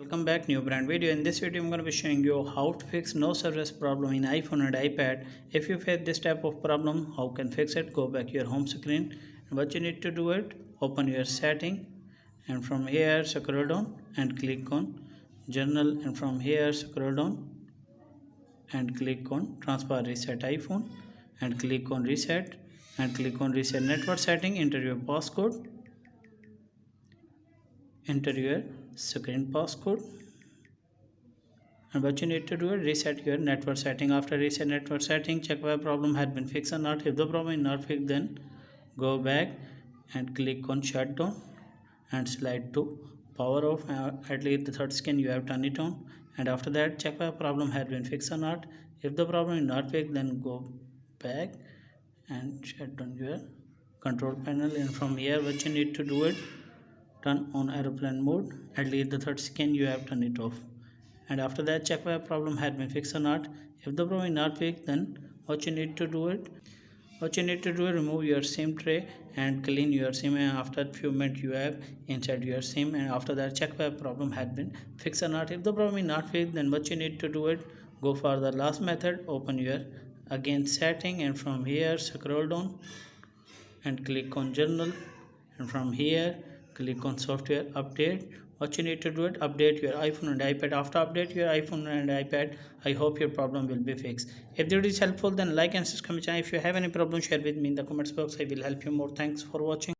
welcome back, new brand video. In this video I'm going to be showing you how to fix no service problem in iPhone and iPad. If you face this type of problem, how can fix it? Go back your home screen, and what you need to do it, open your setting, and from here scroll down and click on journal, and from here scroll down and click on transfer reset iPhone, and click on reset, and click on reset network setting. Enter your passcode, enter your screen passcode, and what you need to do is reset your network setting. After reset network setting, check whether problem had been fixed or not. If the problem is not fixed, then go back and click on shutdown and slide to power off. At least the third scan you have turned it on, and after that check whether problem had been fixed or not. If the problem is not fixed, then go back and shut down your control panel, and from here what you need to do it, turn on aeroplane mode. At least the third scan you have turned it off, and after that check whether problem had been fixed or not. If the problem is not fixed, then what you need to do it, remove your SIM tray and clean your SIM, and after a few minutes you have inside your SIM, and after that check whether problem had been fixed or not. If the problem is not fixed, then what you need to do it, go for the last method, open your again setting, and from here scroll down and click on journal, and from here click on software update. What you need to do it, update your iPhone and iPad. After update your iPhone and iPad, I hope your problem will be fixed. If the video is helpful, then like and subscribe my channel. If you have any problem, share with me in the comments box. I will help you more. Thanks for watching.